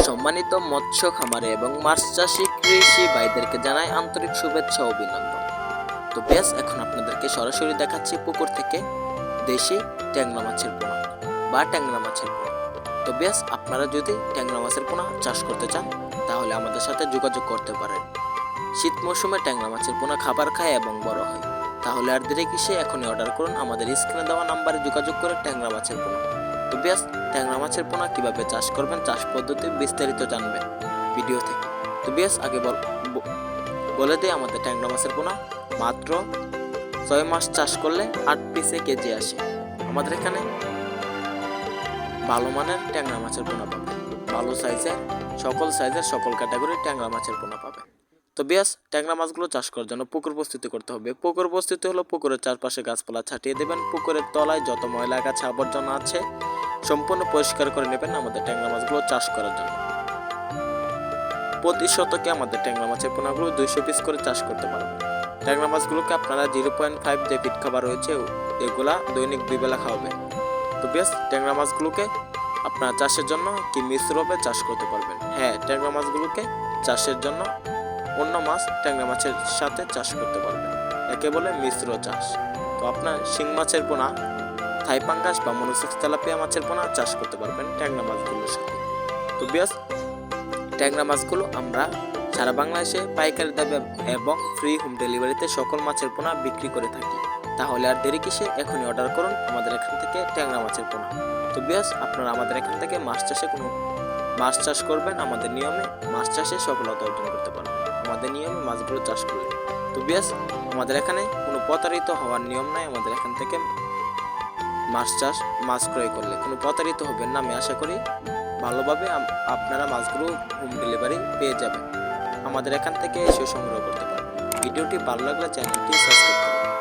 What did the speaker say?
সম্মানিত মৎস্য খামারে এবং মাছ চাষী কৃষি ভাইদেরকে জানাই আন্তরিক শুভেচ্ছা ও অভিনন্দন। তো বেশ, এখন আপনাদেরকে সরাসরি দেখাচ্ছি পুকুর থেকে দেশি ট্যাংরা মাছের পোনা বা ট্যাংরা মাছের পোনা। তো বেশ, আপনারা যদি ট্যাংরা মাছের পোনা চাষ করতে চান তাহলে আমাদের সাথে যোগাযোগ করতে পারেন। শীত মৌসুমে ট্যাংরা মাছের পোনা খাবার খায় এবং বড় হয়। তাহলে আর দেরি কিসে, এখনই অর্ডার করুন আমাদের স্ক্রিনে দেওয়া নাম্বারে যোগাযোগ করে ট্যাংরা মাছের পোনা। তো বেশ, ট্যাংরা মাছের পোনা কিভাবে চাষ করবেন, চাষ পদ্ধতি বিস্তারিত জানবেন ভিডিও থেকে। তো বেশ, আগে বলে দিই, আমাদের ট্যাংরা মাছের পোনা মাত্র 6 মাস চাষ করলে 8 পিসে কেজি আসে। আমাদের এখানে ভালো মানের ট্যাংরা মাছের পোনা পাবেন, ভালো সাইজের সকল ক্যাটাগরির ট্যাংরা মাছের পোনা পাবেন। তো বেশ, ট্যাংরা মাছগুলো চাষ করার জন্য পুকুর প্রস্তুতি করতে হবে। পুকুর প্রস্তুতি হলো পুকুরের চারপাশে গাছপালা ছাটিয়ে দেবেন। পুকুরের তলায় যত ময়লা গাছে আবর্জনা আছে সম্পূর্ণ পরিষ্কার করে নেবেন আমাদের ট্যাংরা মাছগুলো চাষ করার জন্য। প্রতি শতকে আমাদের ট্যাংরা মাছের পোনাগুলো 200 পিস করে চাষ করতে পারবেন। ট্যাংরা মাছগুলোকে আপনারা 0.5 যে ফিট খাবার রয়েছে এগুলা দৈনিক 2 বেলা খাওয়াবেন। তো বেশ, ট্যাংরা মাছগুলোকে আপনারা চাষের জন্য কি মিশ্রভাবে চাষ করতে পারবেন। হ্যাঁ, ট্যাংরা মাছগুলোকে চাষের জন্য অন্য মাছ ট্যাংরা মাছের সাথে চাষ করতে পারবেন, একে বলে মিশ্র চাষ। তো আপনার শিং মাছের পোনা, থাই পাঙ্গাস বা মনোসেক্স তেলাপিয়া মাছের পোনা চাষ করতে পারবেন ট্যাংরা মাছগুলোর সাথে। তো বেশ, ট্যাংরা মাছগুলো আমরা সারা বাংলাদেশে পাইকারি দামে এবং ফ্রি হোম ডেলিভারিতে সকল মাছের পোনা বিক্রি করে থাকি। তাহলে আর দেরি কিসে, এখনই অর্ডার করুন আমাদের এখান থেকে ট্যাংরা মাছের পোনা। তো বেশ, আপনারা আমাদের এখান থেকে মাছ চাষ করবেন, আমাদের নিয়মে মাছ চাষে সফলতা অর্জন করতে পারবেন, আমাদের নিয়মে মাছগুলো চাষ করলে। তো বেশ, আমাদের এখানে কোনো প্রতারিত হওয়ার নিয়ম নাই। আমাদের এখান থেকে মাছ ক্রয় করলে কোনো প্রতারিত হবেন না। আমি আশা করি ভালোভাবে আপনারা মাছগুলো হোম ডেলিভারি পেয়ে যাবেন, আমাদের এখান থেকে এসে সংগ্রহ করতে পারবেন। ভিডিওটি ভালো লাগলে চ্যানেলটি সাবস্ক্রাইব করুন।